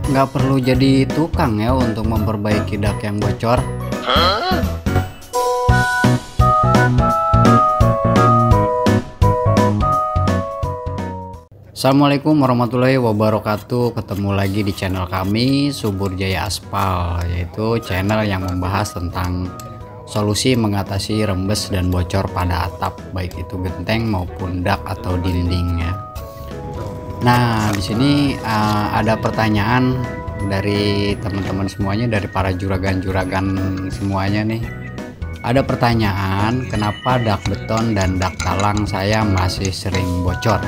nggak perlu jadi tukang ya untuk memperbaiki dak yang bocor. Assalamualaikum warahmatullahi wabarakatuh. Ketemu lagi di channel kami Subur Jaya Aspal, yaitu channel yang membahas tentang solusi mengatasi rembes dan bocor pada atap, baik itu genteng maupun dak atau dindingnya. Nah, di sini ada pertanyaan dari teman-teman semuanya, dari para juragan-juragan semuanya nih. Ada pertanyaan, kenapa dak beton dan dak talang saya masih sering bocor?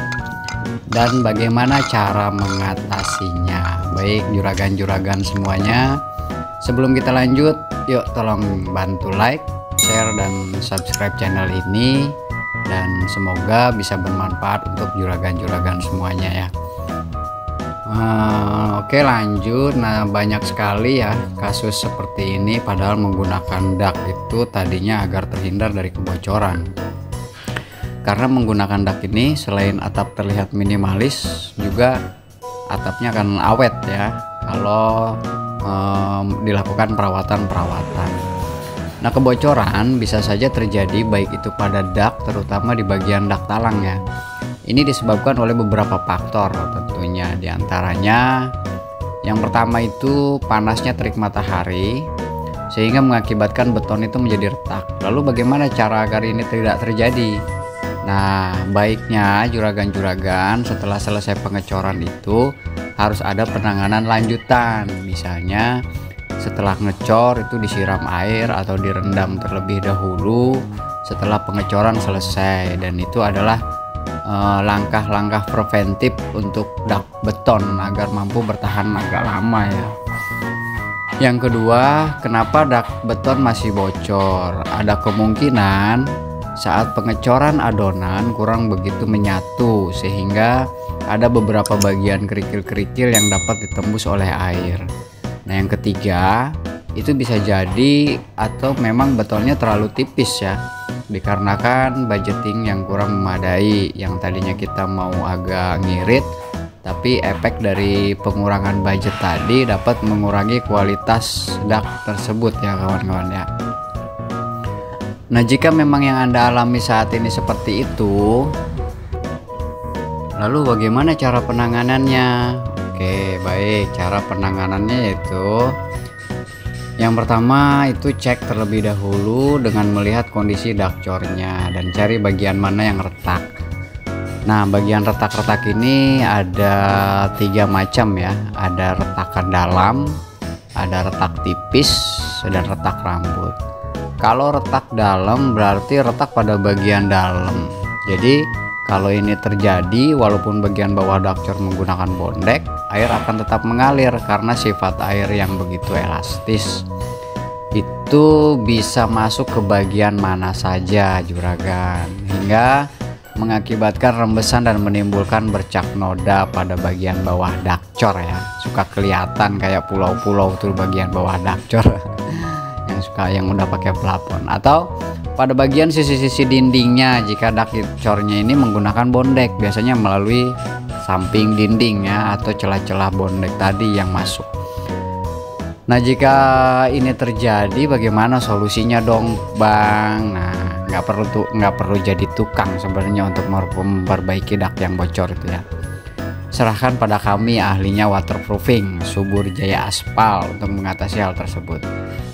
Dan bagaimana cara mengatasinya? Baik juragan-juragan semuanya, sebelum kita lanjut, yuk tolong bantu like, share, dan subscribe channel ini, dan semoga bisa bermanfaat untuk juragan-juragan semuanya ya. Oke, lanjut. Nah, banyak sekali ya kasus seperti ini, padahal menggunakan dak itu tadinya agar terhindar dari kebocoran. Karena menggunakan dak ini, selain atap terlihat minimalis, juga atapnya akan awet ya kalau dilakukan perawatan. Nah, kebocoran bisa saja terjadi baik itu pada dak, terutama di bagian dak talang ya. Ini disebabkan oleh beberapa faktor tentunya. Di antaranya yang pertama itu panasnya terik matahari, sehingga mengakibatkan beton itu menjadi retak. Lalu bagaimana cara agar ini tidak terjadi? Nah, baiknya juragan-juragan setelah selesai pengecoran itu harus ada penanganan lanjutan. Misalnya setelah ngecor itu disiram air atau direndam terlebih dahulu setelah pengecoran selesai, dan itu adalah langkah-langkah preventif untuk dak beton agar mampu bertahan agak lama ya. Yang kedua, kenapa dak beton masih bocor? Ada kemungkinan saat pengecoran adonan kurang begitu menyatu, sehingga ada beberapa bagian kerikil-kerikil yang dapat ditembus oleh air. Nah, yang ketiga, itu bisa jadi atau memang betonnya terlalu tipis ya, dikarenakan budgeting yang kurang memadai. Yang tadinya kita mau agak ngirit, tapi efek dari pengurangan budget tadi dapat mengurangi kualitas dak tersebut ya kawan-kawan ya. Nah, jika memang yang Anda alami saat ini seperti itu, lalu bagaimana cara penanganannya? Oke, baik. Cara penanganannya yaitu yang pertama itu cek terlebih dahulu dengan melihat kondisi dak cornya dan cari bagian mana yang retak. Nah, bagian retak-retak ini ada 3 macam ya. Ada retakan dalam, ada retak tipis, dan retak rambut. Kalau retak dalam berarti retak pada bagian dalam. Jadi kalau ini terjadi walaupun bagian bawah dak cor menggunakan bondek, air akan tetap mengalir karena sifat air yang begitu elastis. Itu bisa masuk ke bagian mana saja juragan, hingga mengakibatkan rembesan dan menimbulkan bercak noda pada bagian bawah dak cor ya. Suka kelihatan kayak pulau-pulau tuh bagian bawah dak cor. yang udah pakai plafon, atau pada bagian sisi-sisi dindingnya jika dak cornya ini menggunakan bondek, biasanya melalui samping dindingnya atau celah-celah bondek tadi yang masuk. Nah, jika ini terjadi bagaimana solusinya dong Bang? Nah, nggak perlu jadi tukang sebenarnya untuk memperbaiki dak yang bocor itu ya. Serahkan pada kami, ahlinya waterproofing Subur Jaya Aspal, untuk mengatasi hal tersebut.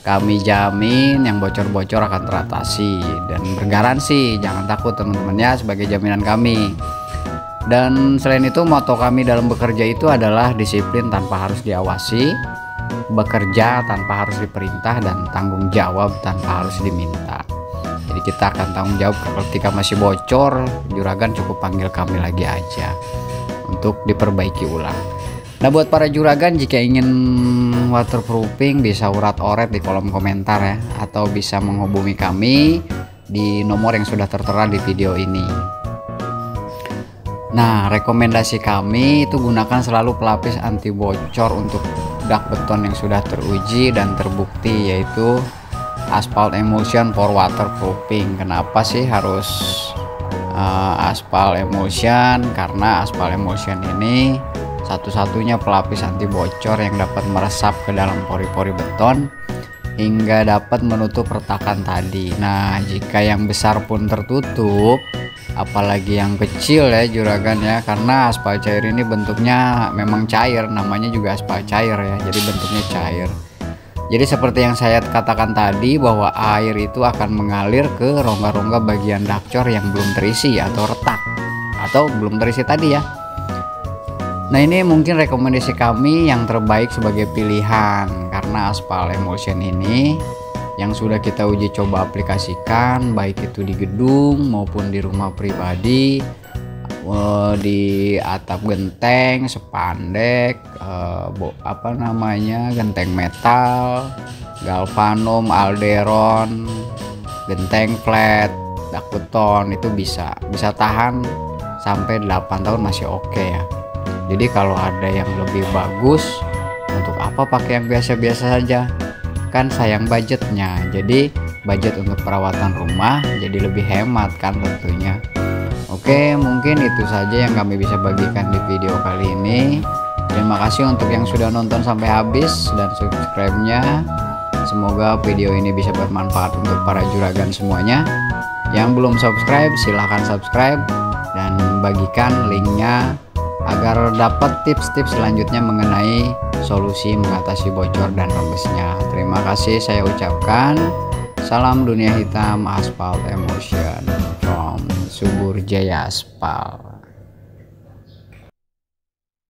Kami jamin yang bocor-bocor akan teratasi dan bergaransi. Jangan takut teman-teman ya, sebagai jaminan kami. Dan selain itu, moto kami dalam bekerja itu adalah disiplin tanpa harus diawasi, bekerja tanpa harus diperintah, dan tanggung jawab tanpa harus diminta. Jadi kita akan tanggung jawab. Ketika masih bocor, juragan cukup panggil kami lagi aja untuk diperbaiki ulang. Nah, buat para juragan, jika ingin waterproofing bisa urat-oret di kolom komentar ya, atau bisa menghubungi kami di nomor yang sudah tertera di video ini. Nah, rekomendasi kami itu gunakan selalu pelapis anti bocor untuk dak beton yang sudah teruji dan terbukti, yaitu Aspal Emulsion for Waterproofing. Kenapa sih harus Aspal Emulsion? Karena Aspal Emulsion ini satu-satunya pelapis anti bocor yang dapat meresap ke dalam pori-pori beton hingga dapat menutup retakan tadi. Nah, jika yang besar pun tertutup, apalagi yang kecil ya juragan ya, karena aspal cair ini bentuknya memang cair, namanya juga aspal cair ya, jadi bentuknya cair. Jadi seperti yang saya katakan tadi, bahwa air itu akan mengalir ke rongga-rongga bagian dakcor yang belum terisi atau retak atau belum terisi tadi ya. Nah, ini mungkin rekomendasi kami yang terbaik sebagai pilihan, karena aspal emulsion ini yang sudah kita uji coba aplikasikan baik itu di gedung maupun di rumah pribadi, di atap genteng, spandek, genteng metal, galvanum, alderon, genteng flat, dak beton, itu bisa tahan sampai 8 tahun masih oke ya. Jadi kalau ada yang lebih bagus, untuk apa pakai yang biasa-biasa saja, kan sayang budgetnya. Jadi budget untuk perawatan rumah jadi lebih hemat kan tentunya. Oke, mungkin itu saja yang kami bisa bagikan di video kali ini. Terima kasih untuk yang sudah nonton sampai habis dan subscribe-nya. Semoga video ini bisa bermanfaat untuk para juragan semuanya. Yang belum subscribe silahkan subscribe dan bagikan linknya agar dapat tips-tips selanjutnya mengenai solusi mengatasi bocor dan rembesnya. Terima kasih saya ucapkan. Salam dunia hitam aspal emulsion from Subur Jaya Aspal.